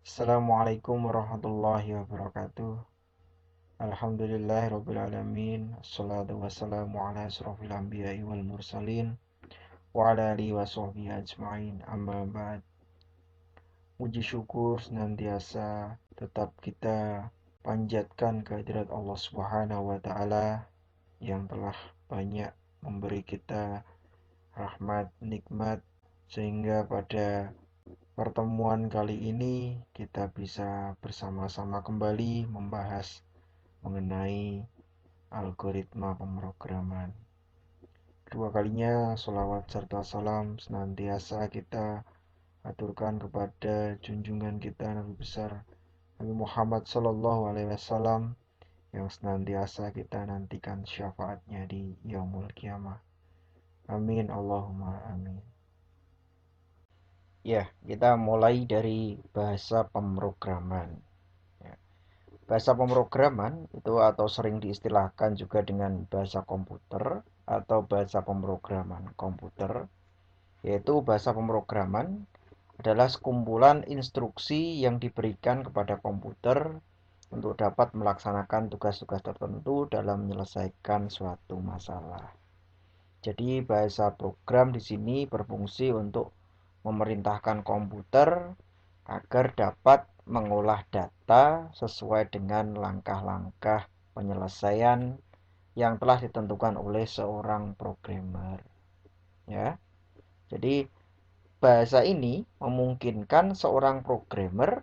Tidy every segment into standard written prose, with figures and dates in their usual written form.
Assalamualaikum warahmatullahi wabarakatuh. Alhamdulillahirrabbilalamin. Assalatu wassalamu ala asrafil anbiya'i wal mursalin wa ala alihi wa sahbihi ajma'in. Amma ba'd. Puji syukur senantiasa tetap kita panjatkan kehadirat Allah Subhanahu wa taala yang telah banyak memberi kita rahmat, nikmat, sehingga pada pertemuan kali ini kita bisa bersama-sama kembali membahas mengenai algoritma pemrograman. Kedua kalinya, sholawat serta salam senantiasa kita aturkan kepada junjungan kita Nabi besar Nabi Muhammad Sallallahu Alaihi Wasallam yang senantiasa kita nantikan syafaatnya di Yaumul Kiamah. Amin Allahumma amin. Ya, kita mulai dari bahasa pemrograman. Ya. Bahasa pemrograman itu atau sering diistilahkan juga dengan bahasa komputer atau bahasa pemrograman komputer, yaitu bahasa pemrograman adalah sekumpulan instruksi yang diberikan kepada komputer untuk dapat melaksanakan tugas-tugas tertentu dalam menyelesaikan suatu masalah. Jadi bahasa program di sini berfungsi untuk memerintahkan komputer agar dapat mengolah data sesuai dengan langkah-langkah penyelesaian yang telah ditentukan oleh seorang programmer. Ya. Jadi bahasa ini memungkinkan seorang programmer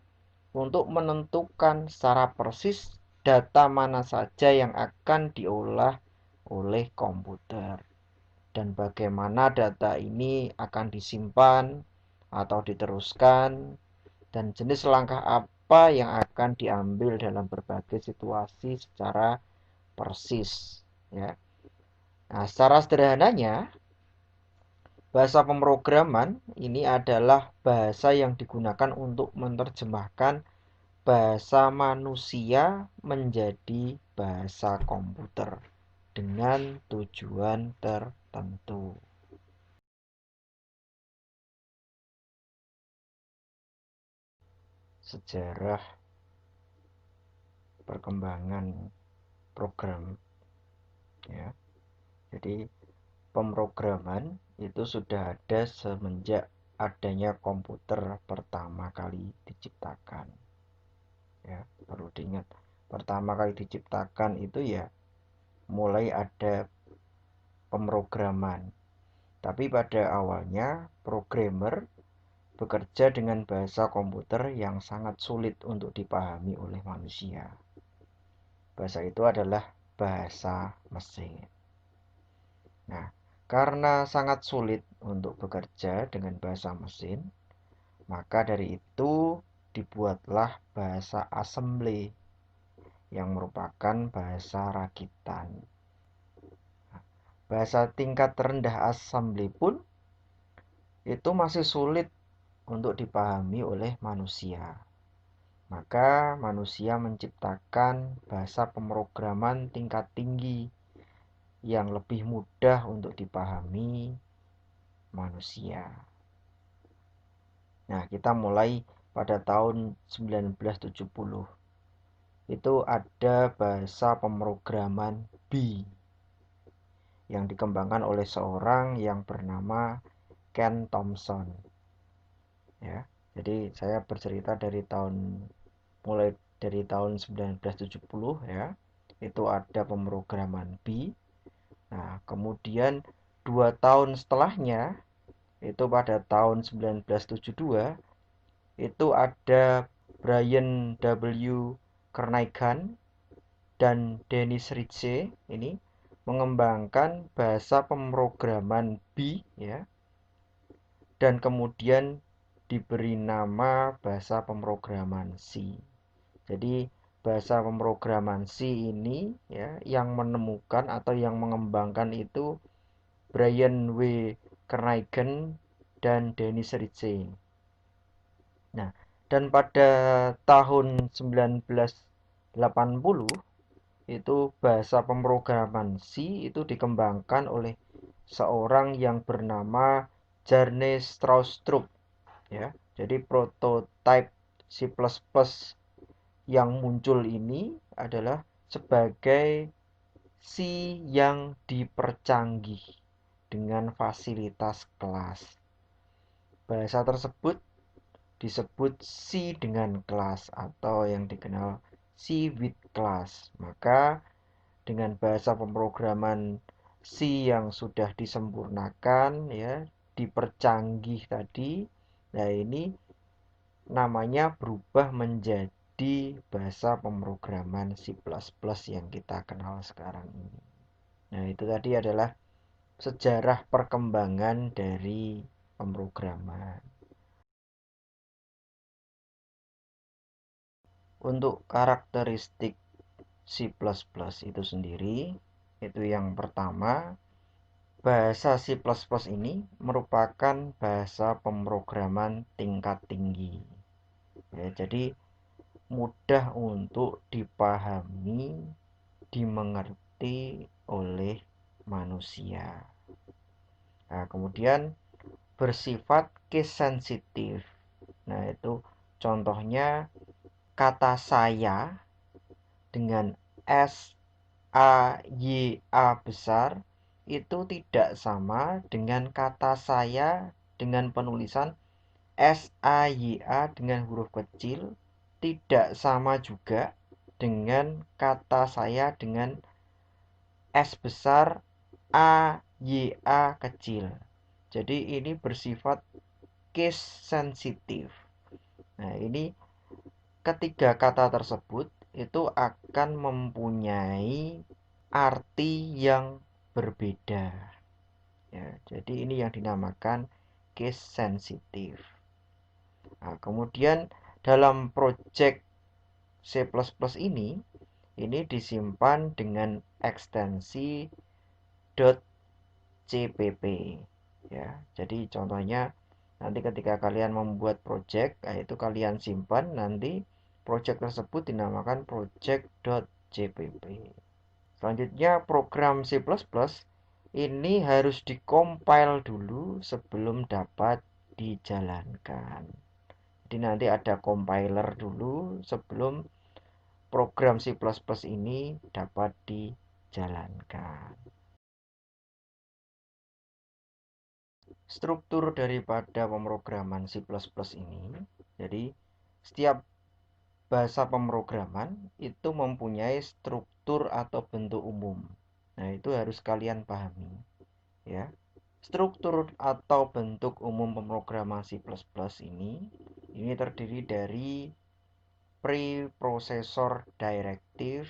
untuk menentukan secara persis data mana saja yang akan diolah oleh komputer dan bagaimana data ini akan disimpan atau diteruskan dan jenis langkah apa yang akan diambil dalam berbagai situasi secara persis, ya. Nah, secara sederhananya, bahasa pemrograman ini adalah bahasa yang digunakan untuk menerjemahkan bahasa manusia menjadi bahasa komputer dengan tujuan tertentu. Sejarah perkembangan program, ya. Jadi pemrograman itu sudah ada semenjak adanya komputer pertama kali diciptakan. Ya, perlu diingat, pertama kali diciptakan itu ya mulai ada pemrograman. Tapi pada awalnya programmer bekerja dengan bahasa komputer yang sangat sulit untuk dipahami oleh manusia. Bahasa itu adalah bahasa mesin. Nah, karena sangat sulit untuk bekerja dengan bahasa mesin, maka dari itu dibuatlah bahasa assembly yang merupakan bahasa rakitan. Bahasa tingkat rendah assembly pun itu masih sulit untuk dipahami oleh manusia. Maka manusia menciptakan bahasa pemrograman tingkat tinggi yang lebih mudah untuk dipahami manusia. Nah, kita mulai pada tahun 1970. Itu ada bahasa pemrograman B yang dikembangkan oleh seorang yang bernama Ken Thompson. Ya, jadi saya bercerita mulai dari tahun 1970, ya. Itu ada pemrograman B. Nah, kemudian 2 tahun setelahnya, itu pada tahun 1972, itu ada Brian W. Kernighan dan Dennis Ritchie ini mengembangkan bahasa pemrograman B, ya, dan kemudian diberi nama bahasa pemrograman C. Jadi bahasa pemrograman C ini, ya, yang menemukan atau yang mengembangkan itu Brian W. Kernighan dan Dennis Ritchie. Nah, dan pada tahun 1980 itu bahasa pemrograman C itu dikembangkan oleh seorang yang bernama Jarne Stroustrup, ya. Jadi prototype C++ yang muncul ini adalah sebagai C yang dipercanggih dengan fasilitas kelas. Bahasa tersebut disebut C dengan kelas atau yang dikenal C with class. Maka dengan bahasa pemrograman C yang sudah disempurnakan ya, dipercanggih tadi, nah ini namanya berubah menjadi bahasa pemrograman C++ yang kita kenal sekarang ini. Nah, itu tadi adalah sejarah perkembangan dari pemrograman. Untuk karakteristik C++ itu sendiri, itu yang pertama, bahasa C++ ini merupakan bahasa pemrograman tingkat tinggi. Ya, jadi mudah untuk dipahami, dimengerti oleh manusia. Nah, kemudian bersifat case sensitif. Nah, itu contohnya kata saya dengan S A Y A besar itu tidak sama dengan kata saya dengan penulisan S A Y A dengan huruf kecil, tidak sama juga dengan kata saya dengan S besar A Y A kecil. Jadi ini bersifat case sensitif. Nah, ini ketiga kata tersebut itu akan mempunyai arti yang berbeda. Ya, jadi ini yang dinamakan case sensitif. Nah, kemudian dalam project C++ ini disimpan dengan ekstensi .cpp. Ya, jadi contohnya nanti ketika kalian membuat project, itu kalian simpan, nanti project tersebut dinamakan project.cpp. Selanjutnya program C++ ini harus dikompil dulu sebelum dapat dijalankan. Jadi nanti ada compiler dulu sebelum program C++ ini dapat dijalankan. Struktur daripada pemrograman C++ ini, jadi setiap bahasa pemrograman itu mempunyai struktur atau bentuk umum. Nah, itu harus kalian pahami, ya. Struktur atau bentuk umum pemrograman C++ ini terdiri dari preprocessor directive,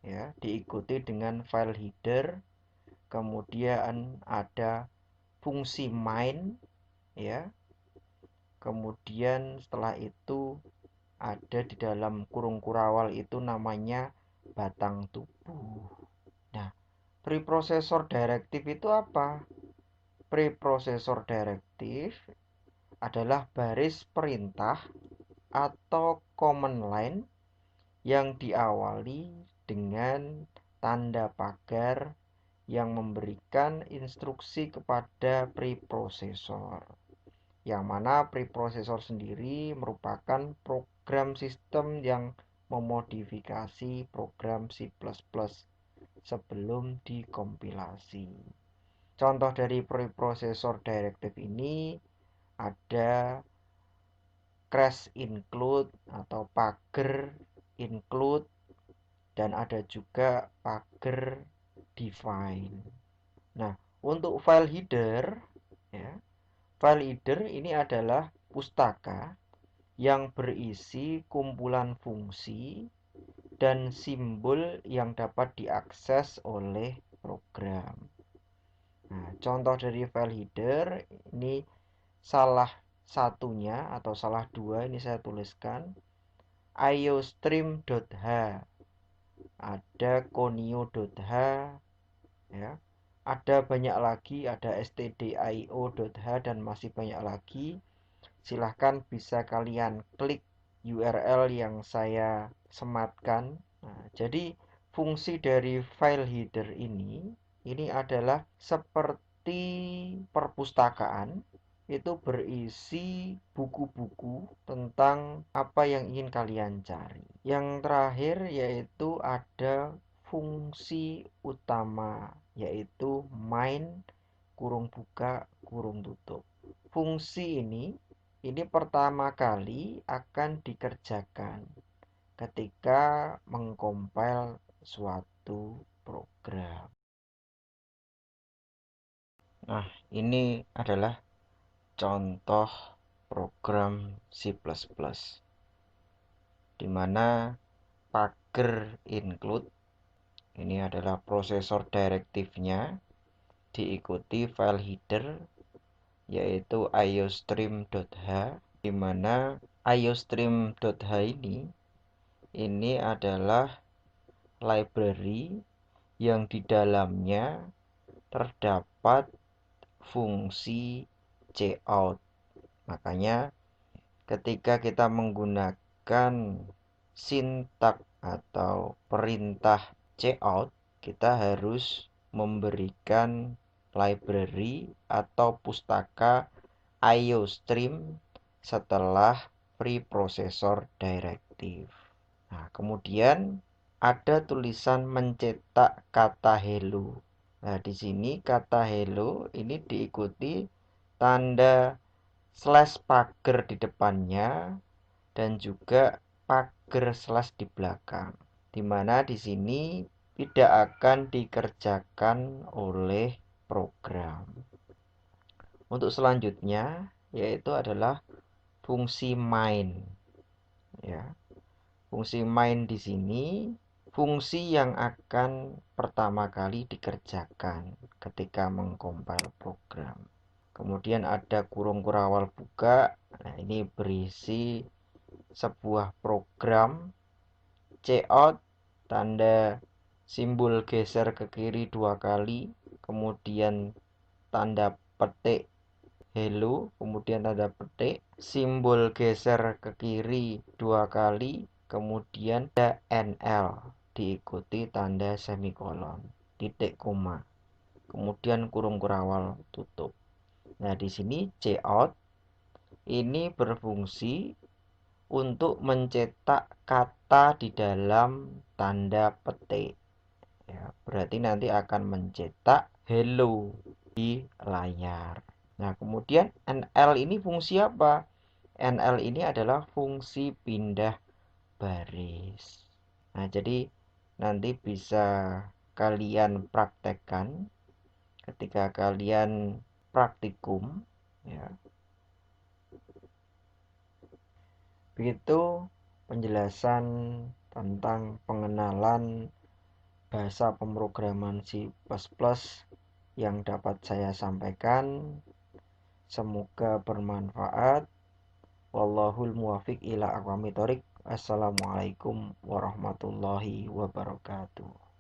ya, diikuti dengan file header, kemudian ada fungsi main, ya. Kemudian setelah itu ada di dalam kurung kurawal itu namanya batang tubuh. Nah, preprocessor directive itu apa? Preprocessor directive adalah baris perintah atau command line yang diawali dengan tanda pagar yang memberikan instruksi kepada preprocessor. Yang mana preprocessor sendiri merupakan program sistem yang memodifikasi program C++ sebelum dikompilasi. Contoh dari preprocessor directive ini ada crash include atau pager include, dan ada juga pager define. Nah, untuk file header, ya, file header ini adalah pustaka yang berisi kumpulan fungsi dan simbol yang dapat diakses oleh program. Nah, contoh dari file header ini salah satunya atau salah dua ini saya tuliskan iostream.h, ada conio.h, ya. Ada banyak lagi, ada stdio.h dan masih banyak lagi. Silahkan bisa kalian klik URL yang saya sematkan. Nah, jadi fungsi dari file header ini adalah seperti perpustakaan itu berisi buku-buku tentang apa yang ingin kalian cari. Yang terakhir yaitu ada fungsi utama, yaitu main kurung buka kurung tutup. Fungsi ini pertama kali akan dikerjakan ketika mengcompile suatu program. Nah, ini adalah contoh program C++, di mana pager include ini adalah prosesor direktifnya, diikuti file header yaitu iostream.h, di mana iostream.h ini adalah library yang di dalamnya terdapat fungsi cout. Makanya ketika kita menggunakan sintak atau perintah cout, kita harus memberikan library atau pustaka iostream setelah preprocessor directive. Nah, kemudian ada tulisan mencetak kata hello. Nah, di sini kata hello ini diikuti tanda slash pager di depannya dan juga pager slash di belakang. Dimana di sini tidak akan dikerjakan oleh program. Untuk selanjutnya yaitu adalah fungsi main. Ya, fungsi main di sini fungsi yang akan pertama kali dikerjakan ketika mengcompile program. Kemudian ada kurung kurawal buka. Nah, ini berisi sebuah program cout, tanda simbol geser ke kiri 2 kali, kemudian tanda petik hello, kemudian tanda petik, simbol geser ke kiri 2 kali, kemudian ada NL diikuti tanda semikolon, titik koma, kemudian kurung kurawal tutup. Nah, di sini cout ini berfungsi untuk mencetak kata di dalam tanda petik. Ya, berarti nanti akan mencetak hello di layar. Nah, kemudian NL ini fungsi apa? NL ini adalah fungsi pindah baris. Nah, jadi nanti bisa kalian praktekkan ketika kalian praktikum, ya. Begitu penjelasan tentang pengenalan bahasa pemrograman C++ yang dapat saya sampaikan. Semoga bermanfaat. Wallahul muwafiq ila aqwamit thoriq. Assalamualaikum warahmatullahi wabarakatuh.